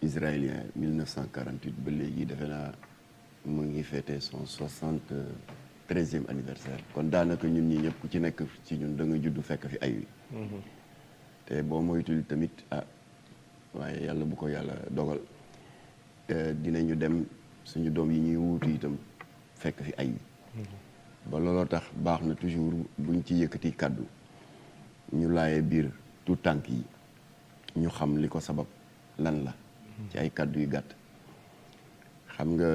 israélien 1948 ba léegi defe naa mu ngi fêté son 73e anniversaire kon daanaka ñun ñi ñëpp ku ci nekk ci ñun da nga judd fekk fi ay wi te boo moytul tamit waaye yàlla bu ko yàlla dogal dinañu dem suñu doom yi ñuy wuutu itam fekk fi ay wi ba looloo tax baax na toujours buñ ci yëkkati kàddu ñu laayee biir tout tànk yi ñu xam li ko sabab lan la ci ay kàddu yu gàtt xam nga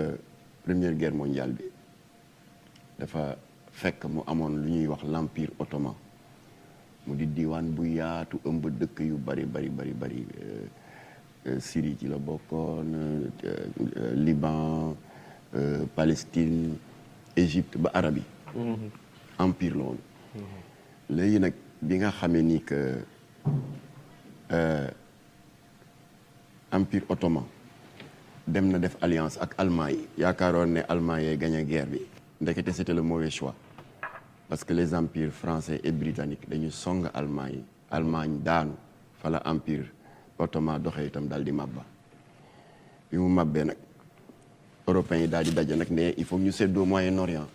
première guerre mondiale bi dafa fekk mu amoon lu ñuy wax l'empire ottoman mu di diiwaan bu yaatu ëmb dëkk yu bari Syrie ci la bokkoon Liban Palestine Égypte ba Arabie empire la woon léegi nag bi nga xamee ni que empire ottoman dem na def alliance ak allemand yi yaakaaroon ne allemand yee gagné guerre bi ndekete c'était le mauvais choix parce que les empires français et britanniques dañu song allemand yi Allemagne daanu fa la empire ottoman doxee itam daal di mabba bi mu mabbee nag européens yi daal di daje nag ne il faut ñu séddoo Moyen-Orient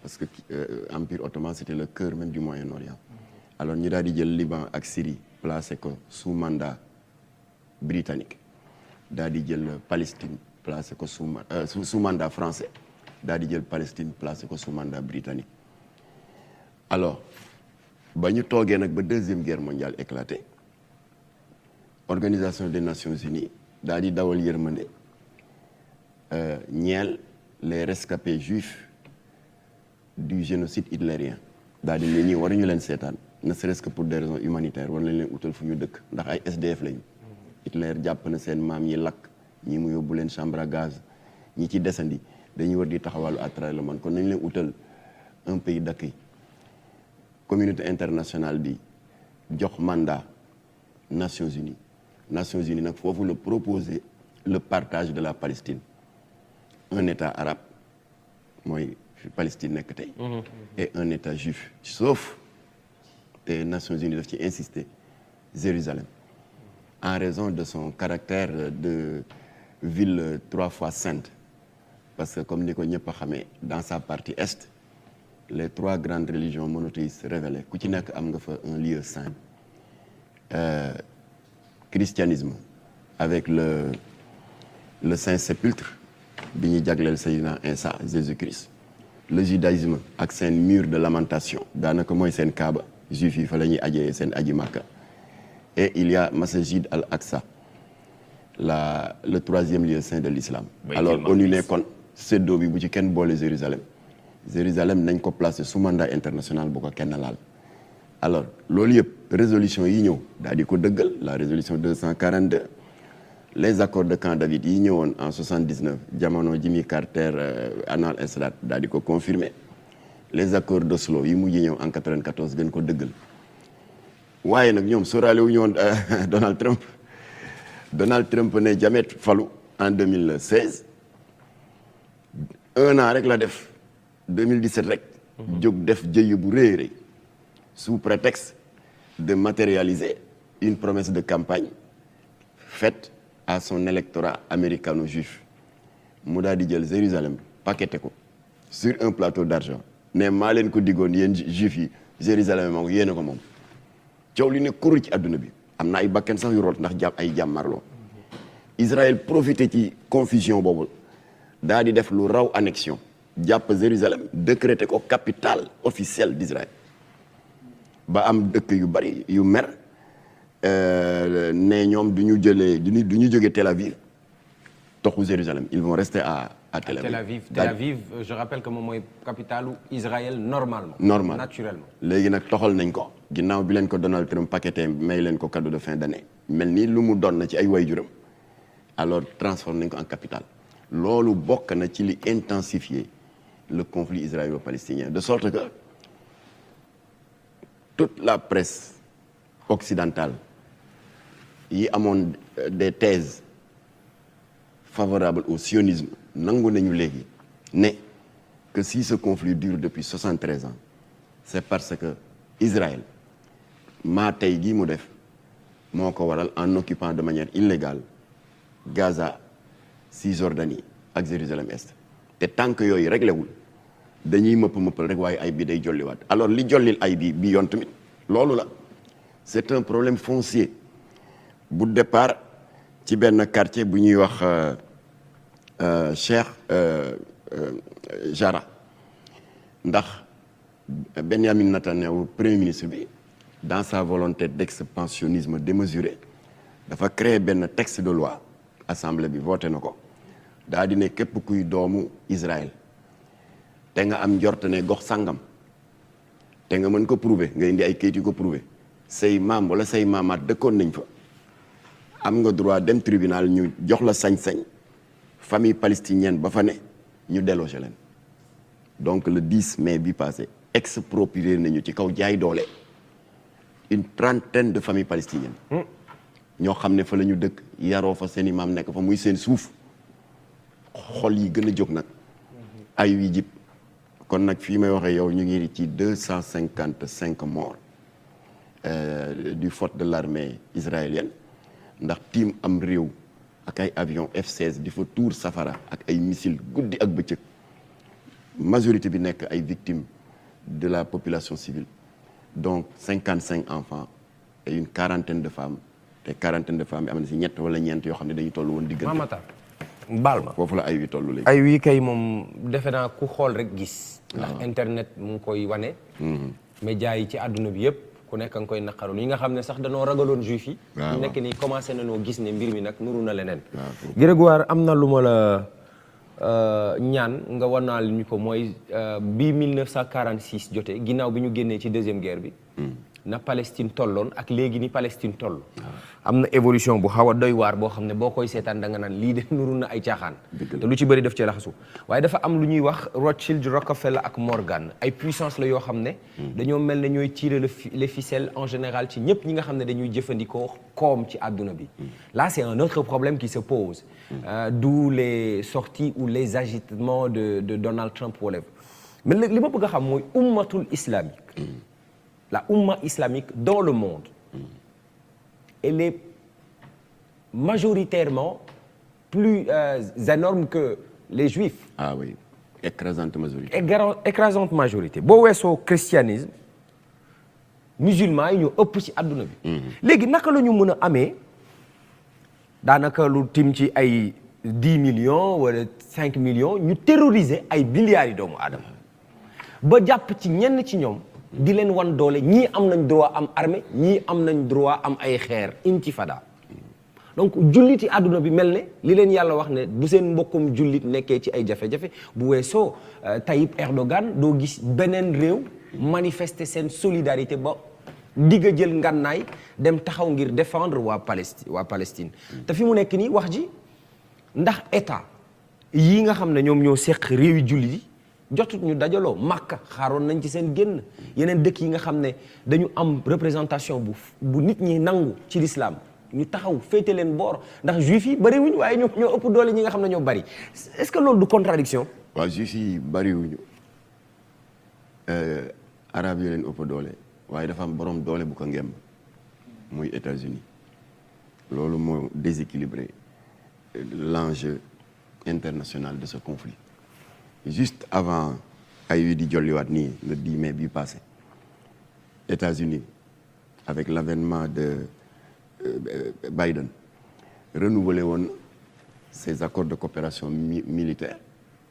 parce que empire ottoman c'était le cœur même du Moyen-Orient alors ñu daal di jël Liban ak Syrie placé ko sous mandat britannique daal di jël Palestine placé ko sous mandat français daal di jël Palestine placé ko sous mandat britannique alors ba ñu toogee nag ba deuxième guerre mondiale éclaté organisation des Nations Unies daal di dawal yërmande ñeel les rescapés juifs du génocide hitlérien daal di ne ñi waruñu leen seetaan ne serait-ce que pour des raisons humanitaires war nañ leen utal fu ñu dëkk ndax ay SDF lañu. Hitler jàpp na seen maam yi lakk ñi mu yóbbu leen chambre à gaz ñi ci desandi dañuy war di taxawalu à travers le monde kon nañ leen utal un pays d'accueil communauté internationale bi jox mandat Nations Unies nag foofu la proposer le partage de la Palestine un état arabe mooy fi Palestine nekk tey et un état juif sauf te Nations Unies daf ci insister Jérusalem en raison de son caractère de ville 3 fois sainte parce que comme ni ko ñëpp a xamee dans sa partie est les 3 grandes religions monothéistes révélées ku ci nekk am nga fa un lieu saint christianisme avec le Saint-Sépulcre bi ñu jagleel Seydina Isa Jésus-Christ le judaïsme ak seen mur de lamentation daanaka mooy seen kaaba juif yi fa la ñuy ajee seen aji Makka et il y a Masjid al-Aqsa le 3e lieu saint de l'islam alors ONU ne kon séddoo bi bu ci kenn boole Jérusalem nañ ko placer sous mandat international bu ko kenn laal alors loolu yëpp résolution yi ñëw daal di ko dëggal la résolution 242 les accords de Camp David yi ñëwoon en 79 jamono Jimmy Carter Anwar el-Sadat daal di ko confirmer les accords d'Oslo yi mujj ñëw en 94 gën ko dëggal waaye nag ñoom sóoraale wu ñu woon Donald Trump ne jamet falu en 2016 un an rek la def 2017 rek jóg def jëye bu rëy sous prétexte de matérialiser une promesse de campagne faite à son électorat américano-juif mu daal di jël Jérusalem paqueté ko sur un plateau d'argent ne maa leen ko diggoon yéen juif yi Jérusalem moom yéen a ko moom coow li ne kur ci àdduna bi am na ay bakken sax yu root ndax ay jàmmarloo Israël profité ci confusion boobu daal di def lu raw annexion jàpp Jérusalem décrété ko capitale officielle d'Israël ba am dëkk yu bari yu mer ne ñoom du ñu jógee Tel Aviv toxu Jérusalem ils vont rester à Tel Aviv. Tel Aviv je rappelle que moom mooy capitale Israël normalement. Naturellement. léegi nag toxal nañ ko ginnaaw bi leen ko Donald Trump paqueté may leen ko cadeau de fin d'année mel ni lu mu doon na ci ay waajuram alors transforme nañ ko en capitale loolu bokk na ci li intensifier le conflit israélo-palestinien de sorte que toute la presse occidentale yi amoon des thèses favorables au sionisme nangu nañu léegi ne que si ce conflit dure depuis 73 ans c'est parce que Israël maa tey gii mu def moo ko waral en occupant de manière illégale Gaza Cisjordanie ak Jérusalem Est te tant que yooyu réglé wul dañuy mëppal rek waaye ay bi day jolliwaat alors li jollil ay bi yoon tamit loolu la c'est un problème foncier bu départ ci benn quartier bu ñuy wax Cheikh Jarrah ndax Benjamin Netanyahu premier ministre bi dans sa volonté d'expansionnisme démesuré dafa créer benn texte de loi assemblée bi voté na ko daa di ne képp kuy doomu Israël te nga am njort ne gox sàngam te nga mën ko prouver nga indi ay kayit yu ko prouver say maam wala say maamaat dëkkoon nañ fa am nga droit dem tribunal ñu jox la sañ-sañ famille palestinienne ba fa ne ñu déloger leen donc le 10 mai bi passé exproprié nañu ci kaw jaay doole une trentaine de familles palestiniennes ñoo xam ne fa la ñu dëkk yaroo fa seen i maam nekk fa muy seen suuf xol yi gën a jóg nag ay wi jib kon nag fii may waxee yow ñu ngi ci 255 morts du faute de l'armée israélienne ndax tiim am réew ak ay avion F-16 di fa tuur safara ak ay missiles guddi ak bëccëg majorité bi nekk ay victimes de la population civile donc 55 enfants et une quarantaine de femmes te quarantaine de femmes yi am na si ñett wala ñeent yoo xam ne dañu toll woon diggante. Mamata baal ma foofu la ay wi toll léegi. ay wi kay moom defe naa ku xool rek gis. ndax internet mu ngi koy wane. média yi ci àdduna bi yëpp ku nekk nga koy naqaru ñi nga xam ne sax danoo ragaloon juif yi. waaw nekk nii commencé nañoo gis ne mbir mi nag nuru na leneen. Grégoire am na lu ma la ñaan nga wanaal ñu ko mooy bi 1946 jotee ginnaaw bi ñu génnee ci deuxième guerre bi. na Palestine tolloon ak léegi ni Palestine toll. am na évolution bu xaw a doy waar boo xam ne boo koy seetaan da nga naan lii de nuru na ay caaxaan. te lu ci bëri daf cee laxasu waaye dafa am lu ñuy wax Rothschild Rockefeller ak Morgan ay puissance la yoo xam ne. dañoo mel ne ñooy tirer les ficelles en général ci ñëpp ñi nga xam ne dañuy jëfandikoo koom ci àdduna bi. là c'est un autre problème qui se pose. D'où les sorties ou les agitements de Donald Trump wala. mais li ma bëgg a xam mooy ummatul islamique. La Oumma islamique dans le monde, elle est majoritairement plus énorme que les juifs. Ah oui, écrasante majorité. Écrasante majorité. boo weesoo christianisme musulman yi ñoo ëpp ci àdduna bi. léegi naka la ñu mën a amee daanaka lu tim ci ay 10 millions wala 5 millions ñu terroriser ay milliards yi doomu aadama ba jàpp ci ñenn ci ñoom. di leen wan doole ñii am nañ droit am armée ñii am nañ droit am ay xeer intifada donc jullit yi àdduna bi mel ne li leen yàlla wax ne bu seen mbokkum jullit nekkee ci ay jafe-jafe bu weesoo Tayyip Erdogan doo gis beneen réew manifester seen solidarité ba digga jël ngànnaay dem taxaw ngir défendre waa Palestine te fi mu nekk nii wax ji ndax état yi nga xam ne ñoom ñoo seq réew yi jullit yi jotut ñu dajaloo Makka xaaroon nañ ci seen génn yeneen dëkk yi nga xam ne dañu am représentation bu nit ñi nangu ci l'islam ñu taxaw féete leen boor ndax juif yi bariwuñ waaye ñoo ëpp doole ñi nga xam ne ñoo bari est-ce que loolu du contradiction waaw juif yi bariwuñu arab yi leen ëpp doole waaye dafa am borom doole bu ko ngemb muy États-Unis loolu moo déséquilibré l'enjeu international de ce conflit. Juste avant ay wi di jolliwaat nii le 10 mai bi passé États-Unis avec l'avènement de Biden renouvelé woon ses accords de coopération militaire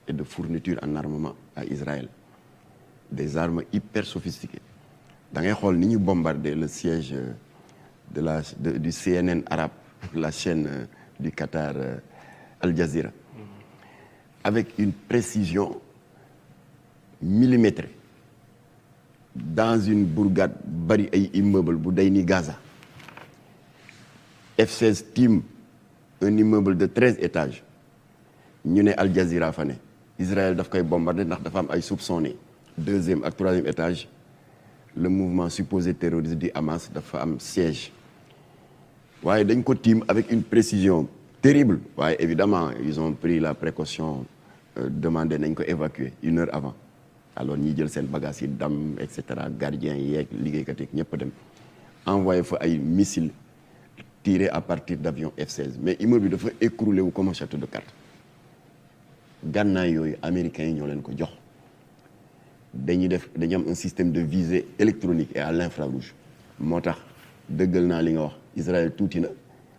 et de fourniture en armement à Israël des armes hyper sophistiquées da ngay xool ni ñu bombardé le siège du CNN arabe la chaîne du Qatar Al Jazeera avec une précision millimétrée dans une bourgade bari ay immeuble bu day ni Gaza F-16 tiim un immeuble de 13 étages ñu ne Al Jazeera fa ne Israël daf koy bombarder ndax dafa am ay soupçonnés deuxième ak troisième étage le mouvement supposé terroriste du Hamas dafa am siège waaye dañ ko tiim avec une précision terrible waaye évidemment ils ont pris la précaution demandé nañ ko évacuer 1 heure avant alors ñi jël seen bagages yi dam et cetera gardiens yi yeeg liggéeykat yi ñëpp dem envoyé fa ay missiles tiré à partir d'avions F-16 mais immeuble bi dafa écroulé wu comme un château de cartes gànnaay yooyu américains yi ñoo leen ko jox dañu am un système de visée électronique et à l'infrarouge moo tax dëggal naa li nga wax Israël tuuti na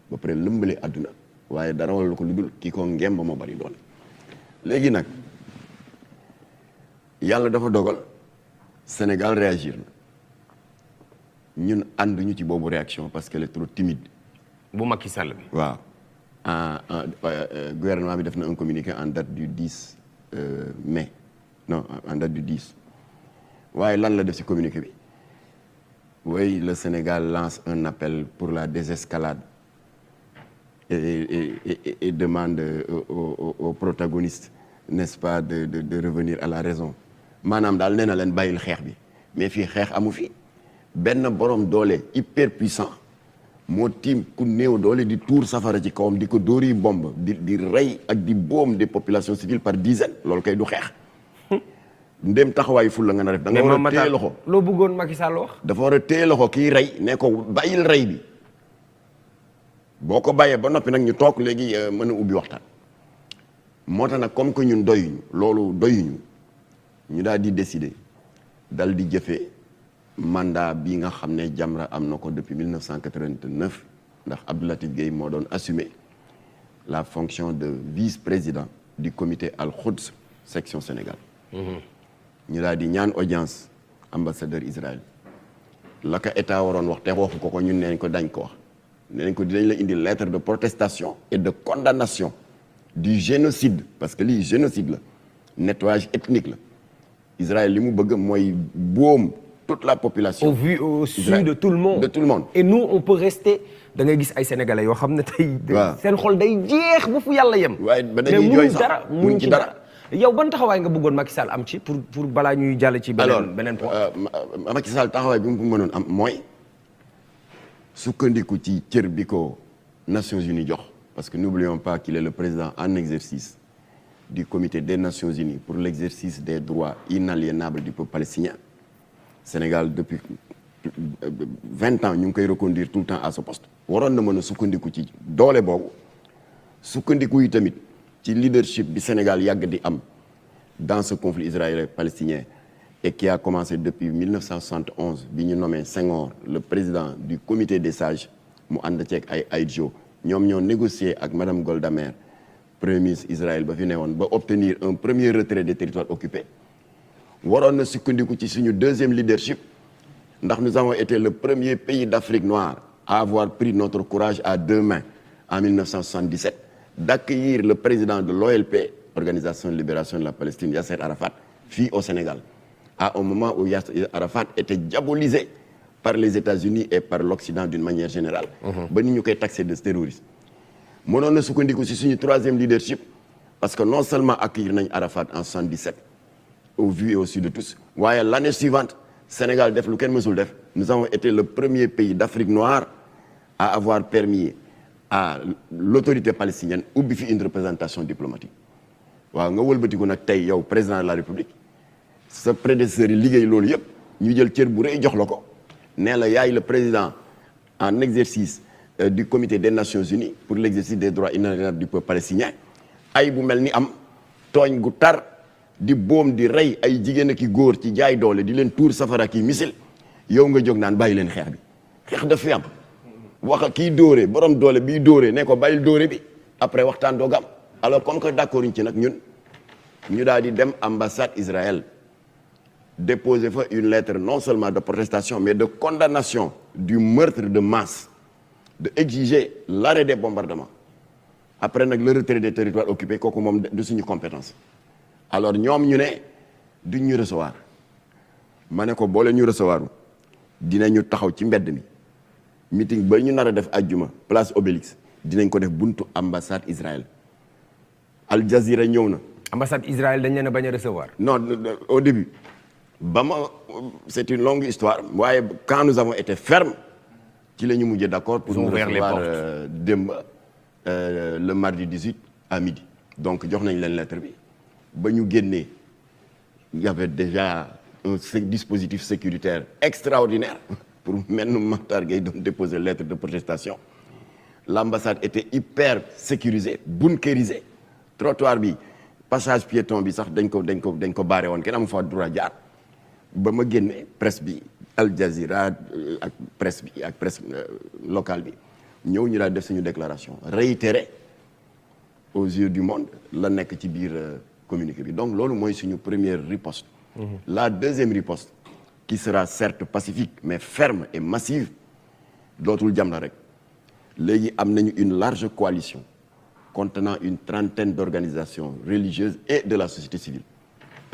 ba pare lëmbale àdduna waaye dara wala ko lu dul kii ko ngemb moo bari doole léegi nag yàlla dafa dogal Sénégal réagir na ñun ànduñu ci boobu réaction parce qu'elle est trop timide. bu Macky Sall bi. waaw gouvernement bi def na un communiqué en date du 10 mai non en date du 10 waaye lan la def ci communiqué bi oui le Sénégal lance un appel pour la désescalade et demande aux protagonistes n'est-ce pas de revenir à la raison maanaam daal nee na leen bàyyil xeex bi mais fii xeex amu fi benn borom doole hyper puissant moo tiim ku néew doole di tuur safara ci kawam di ko dóori bombe di rey ak di boom des populations civiles par dizaines loolu kay du xeex ndéem taxawaayu ful la nga na def da nga war a téye loxo loo bëggoon Macky Sall wax dafa war a téye loxo kii rey ne ko bàyyil rey bi boo ko bàyyee ba noppi nag ñu toog léegi mën a ubbi waxtaan moo tax nag comme que ñun doyuñu loolu doyuñu ñu daal di décider dal di jëfee mandat bi nga xam ne Jamra am na ko depuis 1989 ndax Abdou Latif Gueye moo doon assumer la fonction de vice-président du comité Al-Quds section Sénégal ñu daal di ñaan audience ambassadeur Israël la ko état waroon wax te waxu ko ñun neen ko dañ ko wax neen ko dinañ la indi lettre de protestation et de condamnation du génocide parce que lii génocide la nettoyage ethnique la Israël li mu bëgg mooy boom toute la population. au vu au su de tout le monde. de tout le monde. et nous on peut rester da ngay gis ay sénégalais yoo xam ne tey. waaw seen xol day jeex bu fu yàlla yem. waaye ba dañuy jooy sax muñ ci dara yow ban taxawaay nga bëggoon Macky Sall am ci pour balaa ñuy jàll ci. beneen point alors Macky Sall taxawaay bi mu mënoon am mooy sukkandiku ci cër bi ko Nations Unies jox parce que n'oublions pas qu'il est le président en exercice du comité des Nations Unies pour l'exercice des droits inaliénables du peuple palestinien. Sénégal depuis 20 ans ñu ngi koy reconduire tout le temps à ce poste waroon na mën a sukkandiku ci doole boobu sukkandiku yi tamit ci leadership bi Sénégal yàgg di am dans ce conflit israélo-palestinien et qui a commencé depuis 1971 bi ñu nommé Senghor le président du comité des sages mu ànd ceeg ay jo ñoom ñoo négocié ak madame Golda Meir premier ministre Israël ba fi newoon ba obtenir un premier retrait des territoires occupés waroon na sukkandiku ci suñu deuxième leadership ndax nous avons été le premier pays d'Afrique noire à avoir pris notre courage à deux mains en 1977 d'accueillir le président de l'OLP Organisation de libération de la Palestine Yasser Arafat fii au Sénégal à un moment où Yasser Arafat était diabolisé par les États-Unis et par l'Occident d'une manière générale ba ni ñu koy taxé de terroriste mënoon na sukkandiku ci suñu troisième leadership parce que non seulement accueillir nañ Arafat en 77 au vu et au su de tous waaye l'année suivante Sénégal def lu kenn mësul def nous avons été le premier pays d'Afrique noire à avoir permis à l'autorité palestinienne ubbi fi une représentation diplomatique waaw nga wëlbatiku nag tey yow président de la République sa prédécesseur yi liggéey loolu yëpp ñu jël cër bu rëy jox la ko nee la yaay le président en exercice du comité des Nations Unies pour l'exercice des droits inaliénables du peuple palestinien ay bu mel ni am tooñ gu tar di boom di rey ay jigéen ak i góor ci jaay doole di leen tuur safara ki misil yow nga jóg naan bàyyi leen xeex bi xeex daf fi am wax kii dóore borom doole bii dóore ne ko bàyyil dóore bi après waxtaan doog am alors comme que d'accord ñu ci nag ñun ñu daal di dem ambassade Israël déposer fa une lettre non seulement de protestation mais de condamnation du meurtre de masse de exiger l'arrêt des bombardements après nag le retrait des territoires occupés kooku moom du suñu compétence alors ñoom ñu ne duñ ñu recevoir ma ne ko boole ñu recevoir dinañu taxaw ci mbedd mi meeting ba ñu nar a def àjjuma place Obélix dinañ ko def buntu ambassade Israël Al Jazeera ñëw na. ambassade Israël dañ leen a bañ a recevoir. non au début c'est une longue histoire waaye quand nous avons été fermes ci la ñu mujjee d'accord pour nous recevoir démb le mardi 18 à midi donc jox nañ leen lettre bi. ba ñu génnee il y avait déjà un dispositif sécuritaire extraordinaire pour mel ni Makhtar Gueye doon déposer lettre de protestation l'ambassade était hyper sécurisée bunkérisée trottoir bi passage piéton bi sax dañ ko barré woon kenn amu fa droit jaar ba ma génnee presse bi Al Jazeera ak presse bi ak presse locale bi ñëw ñu daal def suñu déclaration réitéré aux yeux du monde la nekk ci biir communiqué bi donc loolu mooy suñu première riposte. La deuxième riposte qui sera certes pacifique mais ferme et massive dootul Jamra rek léegi am nañu une large coalition contenant une trentaine d'organisations religieuses et de la société civile.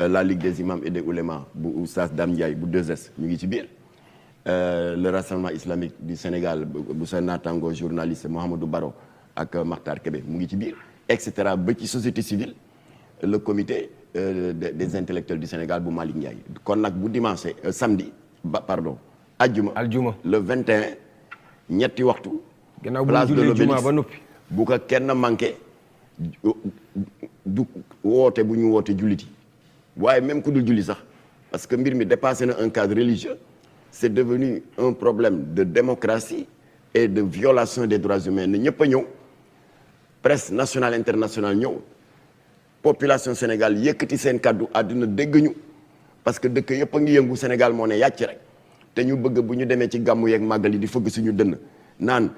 La Ligue des imams et des oulémas bu Oustaz Dame Ndiaye bu 2S ñu ngi ci biir le Rassemblement islamique du Sénégal bu sa naataango journaliste Mouhamadou Baro ak Makhtar Kébé mu ngi ci biir et cetera ba ci société civile le comité des intellectuels du Sénégal bu Malick Ndiaye kon nag bu dimanche samedi aljuma le 21 ñetti waxtu place de l'Obélisque bu ko kenn manqué du woote bu ñu woote jullit yi waaye même ku dul julli sax parce que mbir mi dépassé na un cadre religieux c'est devenu un problème de démocratie et de violation des droits humains ne ñëpp a ñëw presse nationale internationale ñëw population Sénégal yëkkati seen kàddu àdduna dégg ñu parce que dëkk yëpp a ngi yëngu Sénégal moo ne yàcc rek te ñu bëgg bu ñu demee ci gàmmu yeeg màggal yi di fëgg suñu dënn naan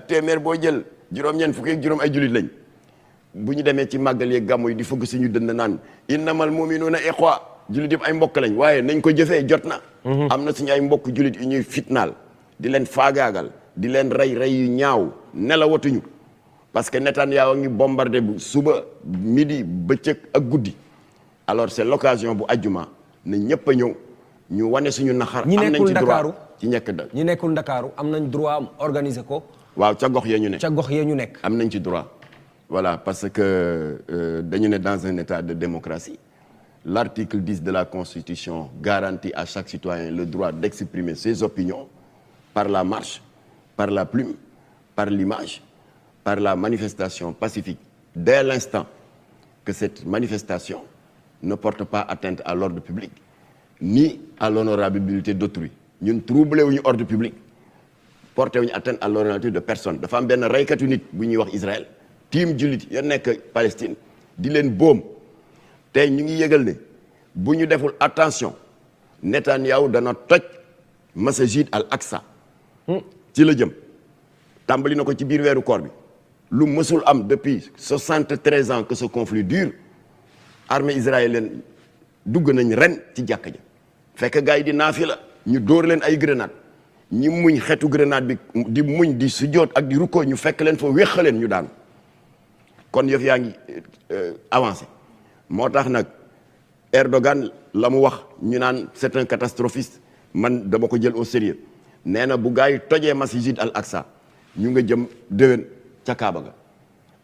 téeméer boo jël juróom-ñeent fukki ak juróom ay jullit lañ bu ñu demee ci màggal yeeg gàmmu yi di fëgg suñu dënn naan innamal mu'minuuna ixwa jullit yëpp ay mbokk lañ waaye nañ ko jëfee jot na. am na suñu ay mbokk jullit yu ñuy fitnaal di leen faagaagal di leen rey yu ñaaw nelawatuñu parce que Netanyahu a ngi bombardé bu suba midi bëccëg ak guddi alors c'est l'occasion bu ajjuma ne ñëpp a ñëw ñu wane suñu naxar. am nañ ci droit ci ñekk da ñi nekkul Ndakaaru am nañ droit am organiser ko. waaw ca gox ya ñu nekk ca gox ya ñu nekk. am nañ ci droit voilà parce que dañu ne dans un état de démocratie l'article 10 de la Constitution garantit à chaque citoyen le droit d'exprimer ses opinions par la marche, par la plume, par l'image, par la manifestation pacifique dès l'instant que cette manifestation ne porte pas atteinte à l'ordre public ni à l'honorabilité d'autrui. ñun troublé wuñu ordre public porté wuñu atteinte à l'honorabilité de personne dafa am benn reykatu nit bu ñuy wax Israël tiim jullit ya nekk Palestine di leen boom tey ñu ngi yëgal ne bu ñu deful attention Netanyahu dana toj Masjid al-Aqsa ci la jëm tàmbali na ko ci biir weeru koor bi lu mësul am depuis 73 ans que ce conflit dure armée israélienne dugg nañ ren ci jàkka ja fekk gars yi di naafila ñu dóor leen ay grenade ñi muñ xetu grenade bi di muñ di sujjóot ak di rukkoo ñu fekk leen fa wéq leen ñu daanu kon yëf yaa ngi avancé moo tax nag Erdogan la mu wax ñu naan c'est un catastrophiste man dama ko jël au sérieux nee na bu gars yi tojee Masjid al-Aqsa ñu nga jëm déwén ca Kaaba ga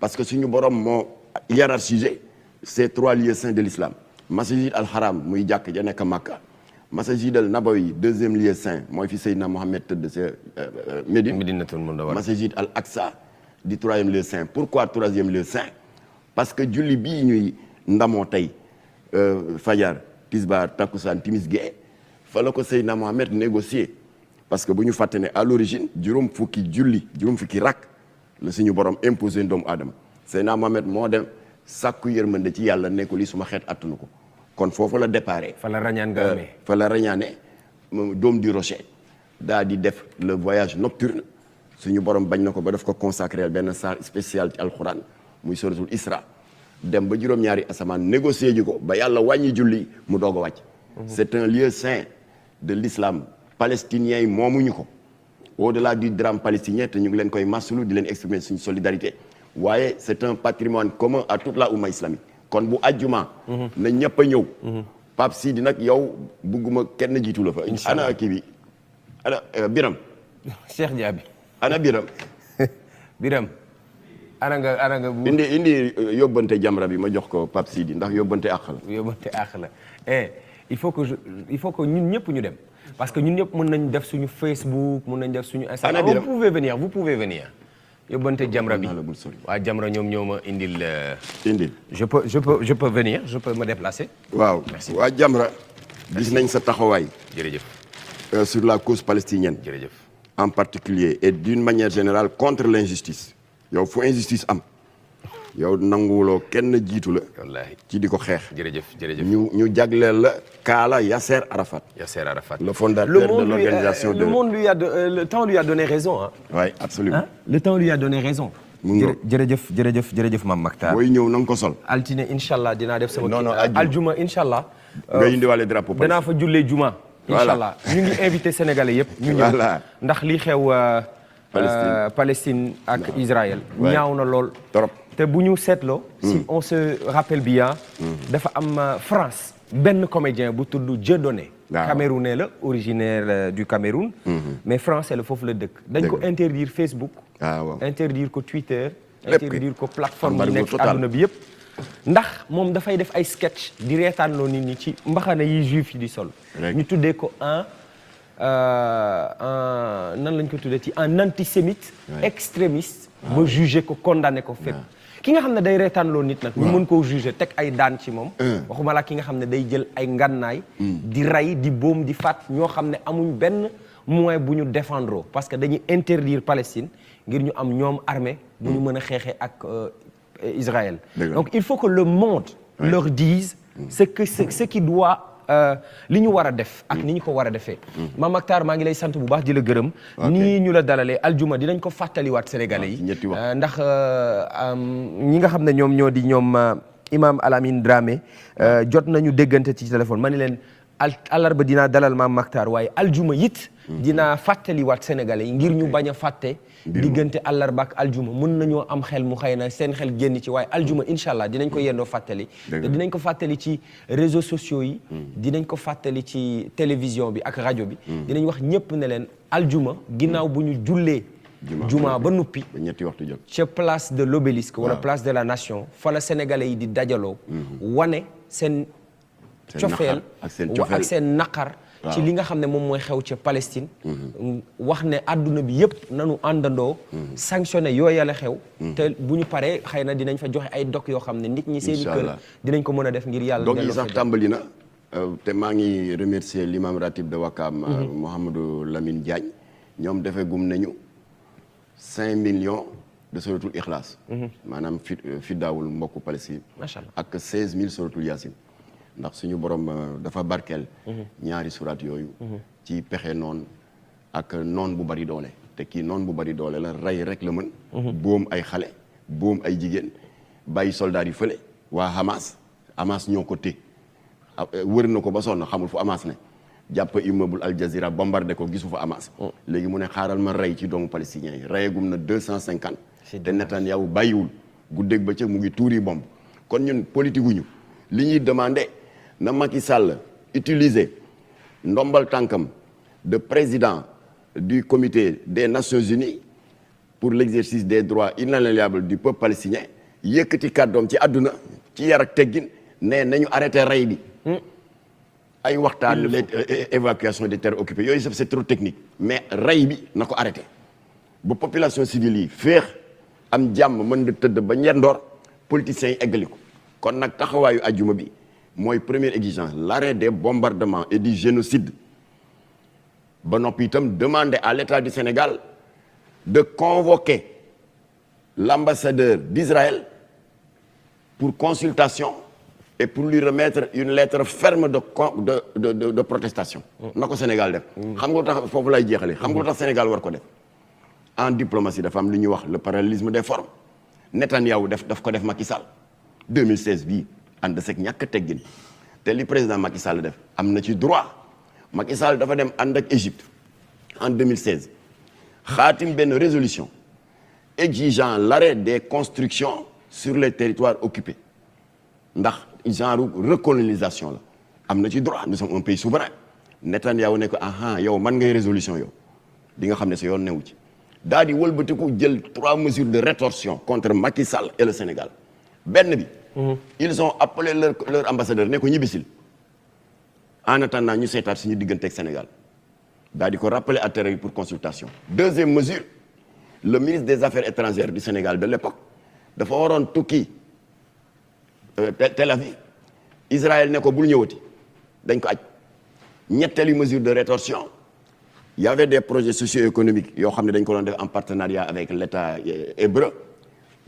parce que suñu borom moo hiérarchisé ces 3 lieux saints de l'islam Masjid al-Haram muy jàkk ja nekk Makka Masjid al-Nabawi 2e lieu saint mooy fi Seydina Mohamed tëdd sa Médinatul Munawwara Masjid al-Aqsa di 3e lieu saint pourquoi 3e lieu saint parce que julli bii ñuy ndamoo tey fajar tisbaar takkusaan timis gee fa la ko Seydina Mohamed négocié parce que bu ñu fàtte ne à l'origine juróom fukki rakk la suñu borom imposé doomu aadama Seydina Mohamed moo dem sàkku yërmande ci yàlla ne ko li suma xeet attunu ko kon foofu la déparé fa la rañaan nga amee fa la rañaane doom du rocher daa di def le voyage nocturne suñu borom bañ na ko ba daf ko consacré benn saar spécial ci alxuraan muy suratul Isra dem ba juróom-ñaari asamaan négocier ji ko ba yàlla wàññi julli mu doog a wàcc c'est un lieu saint de l'islam palestinien yi moomuñu ko au-delà du drame palestinien te ñu ngi leen koy masulu di leen exprimer suñu solidarité waaye c'est un patrimoine commun à toute la oumma islamique kon bu ajjuma na ñëpp a ñëw Pape Sidi nag yow bugguma kenn jiitu la fa ana kii bi ana Biram Cheikh Diaby ana Biram Biram ana nga indi yóbbante Jamra bi ma jox ko Pape Sidi ndax yóbbante àq la yóbbante àq la il faut que ñun ñëpp ñu dem parce que ñun ñëpp mën nañ def suñu Facebook mën nañ def suñu Instagram vous pouvez venir yóbbante Jamra bi waa Jamra ñoom ñoo ma indil je peux venir je peux me déplacer waaw waa Jamra gis nañ sa taxawaay jërëjëf sur la cause palestinienne jërëjëf en particulier et d'une manière générale contre l'injustice yow fu injustice am yow nanguwuloo kenn jiitu la. wallaahi ci di ko xeex. jërëjëf. ñu jagleel la Kaala Yasser Arafat. Le fondateur de l'organisation le temps lui a donné raison hein. Oui, absolument. Hein? Le temps lui a donné raison. jërëjëf Mame Mactar. booy ñëw na nga ko sol. altine incha allah dinaa def sama. non aljuma incha allah. nga indiwaale drapeau. danaa fa jullee juma. voilà incha allah ñu ngi invité sénégalais yëpp. ñu ñëw ndax li xew. Palestine ak Israël. ñaaw na lool. trop. te bu ñu seetloo. si on se rappelle bien. dafa am France. benn comédien bu tudd Dieudonné. Camerounais la originaire du Cameroun. mais français la foofu la dëkk. dañ ko interdire Facebook. interdire ko Twitter. interdire ko plateforme yi nekk àdduna bi yëpp. ndax moom dafay def ay sketch di reetaanloo nit ñi ci mbaxana yi juif yi di sol. ñu tuddee ko nan lañ ko tuddee ci un antisémite extrémiste ba jugé ko condamné ko fépp ki nga xam ne day reetaanloo nit nag ñu mën koo jugé teg ay daan ci moom waxuma la ki nga xam ne day jël ay ngànnaay di rey di boom di faat ñoo xam ne amuñ benn moyen bu ñu défendre parce que dañuy interdire Palestine ngir ñu am ñoom armée bu ñu mën a xeexee ak Israël donc il faut que le monde leur dise ce qui doit li ñu war a def ak ni ñu ko war a defee Mame Mactar maa ngi lay sant bu baax di la gërëm nii ñu la dalalee aljuma dinañ ko fàttaliwaat sénégalais yi ndax ñi nga xam ne ñoom ñoo di ñoom imam Alamine Dramé jot nañu déggante ci téléphone ma ni leen àllarba dinaa dalal Mame Mactar waaye aljuma it dinaa fàttaliwaat sénégalais yi ngir ñu bañ a fàtte diggante àllarba ak aljuma mën nañoo am xel mu xëy na seen xel génn ci waaye aljuma incha allah dinañ ko yendoo fàttali te dinañ ko fàttali ci réseaux sociaux yi dinañ ko fàttali ci télévision bi ak rajo bi dinañ wax ñëpp ne leen aljuma ginnaaw bu ñu jullee juma ba nuppi ñetti waxtu jot ca place de l'obélisque wala place de la nation fa la sénégalais yi di dajaloo wane seen cofeel ak seen naqar ci li nga xam ne moom mooy xew ca Palestine wax ne adduna bi yëpp nanu àndandoo sanctionné yooya la xew te bu ñu paree xëy na dinañ fa joxe ay dog yoo xam ne nit ñi seeni kër dinañ ko mën a def ngir yàlla dog yi sax tàmbali na te maa ngi remercier l'imam ratib de Wakam Mouhamadou Lamine Diagne ñoom defee gum nañu 5 millions de suratul Ikhlas maanaam fi daawul mbokku Palestine ak 16 000 suratul Yasin ndax suñu borom dafa barkeel ñaari surat yooyu ci pexe noon ak noon bu bari doole te kii noon bu bari doole la rey rek la mën boom ay xale boom ay jigéen bàyyi soldats yi fële waa Hamas ñoo ko té wër na ko ba sonn xamul fu Hamas ne jàpp immeuble Al Jazeera bombardé ko gisu fa Hamas léegi mu ne xaaral ma rey ci doomu palestiniens yi reyegum na 250 te Netanyahu bàyyiwul guddeeg bëccëg mu ngi tuuri bomb kon ñun politique wuñu li ñuy demandé na Macky Sall utiliser ndombal tànkam de président du comité des Nations Unies pour l'exercice des droits inaliénables du peuple palestinien yëkkati kàddoom ci àdduna ci yar ak teggin ne nañu arrêté rey bi ay waxtaan évacuation des terres occupées yooyu c'est trop technique mais rey bi na ko arrêté ba population civile yi féex am jàmm mën da tëdd ba ñendoor politiciens yi eggali ko kon nag taxawaayu ajjuma bi mooy première exigence l'arrêt des bombardements et du génocide ba noppi itam demander à l'État du Sénégal de convoquer l'ambassadeur d'Israël pour consultation et pour lui remettre une lettre ferme de protestation na ko Sénégal def xam nga lu tax foofu lay jeexale xam nga lu tax Sénégal war ko def en diplomatie dafa am lu ñuy wax le parallélisme des formes Netanyahou daf ko def Macky Sall 2016 bii ànd sek ñàkk teggin te li président Macky Sall def am na ci droit Macky Sall dafa dem ànd ak Égypte en 2016 xaatim benn résolution exigeant l'arrêt des constructions sur les territoires occupés ndax genre recolonisation la am na ci droit nous sommes un pays souverain Netanyahou ne ko aha yow man ngay résolution yow di nga xam ne sa yoon newu ci daal di wëlbatiku jël 3 mesures de rétorsion contre Macky Sall et le Sénégal benn bi ils ont appelé leur ambassadeur ne ko ñibbisil en attendant ñu seetaat suñu diggante ak Sénégal daal di ko rappeler à terre pour consultation deuxième mesure le ministre des Affaires étrangères du Sénégal de l'époque dafa waroon tukki Tel Aviv Israël ne ko bul ñëwati dañ ko aj ñetteeli mesure de rétorsion il y avait des projets socio-économiques yoo xam ne dañ ko doon def en partenariat avec l'État hébreu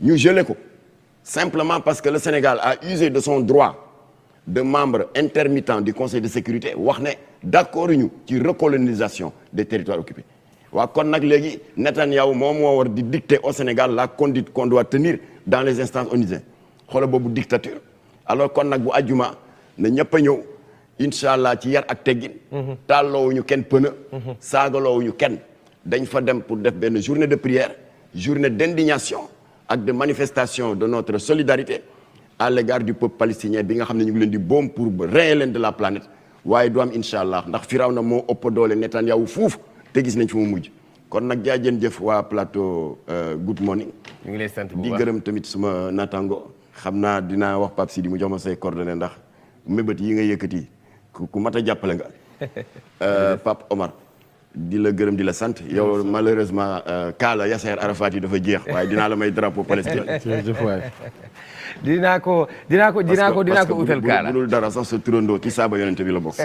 ñu gelé ko simplement parce que le Sénégal a usé de son droit de membre intermittent du Conseil de sécurité wax ne d'accord ñu ci recolonisation des territoires occupés waa kon nag léegi Netanyahou moom moo war di dicter au Sénégal la conduite qu'on doit tenir dans les instances onusiennes xoolal boobu dictature alors kon nag bu àjjuma na ñëpp a ñëw incha allah ci yar ak teggin tàlloowuñu kenn pëna saagaloowuñu kenn dañ fa dem pour def benn journée de prière journée d'indignation ak de manifestation de notre solidarité à l'égard du peuple palestinien bi nga xam ne ñu ngi leen di boom pour rayer leen de la planète waaye du am incha allah ndax Firawna moo ëpp doole Netanyahou fuuf te gis nañ fi mu mujj kon nag jaajën jëf waa plateau Good Morning ñu ngi lay sant bu di baax gërëm tamit suma naataango xam naa dinaa wax Pape Sidi mu jox ma say coordonnées ndax mébét yi nga yëkkati ku mat a jàppale nga Pape Omar di la gërëm di la sant yow malheureusement kaala Yasser Arafat yi dafa jeex waaye dinaa la may drapeau palestinien dinaa ko utal kaala bu dul dara sax sa turandoo ci saaba yonente bi la bokk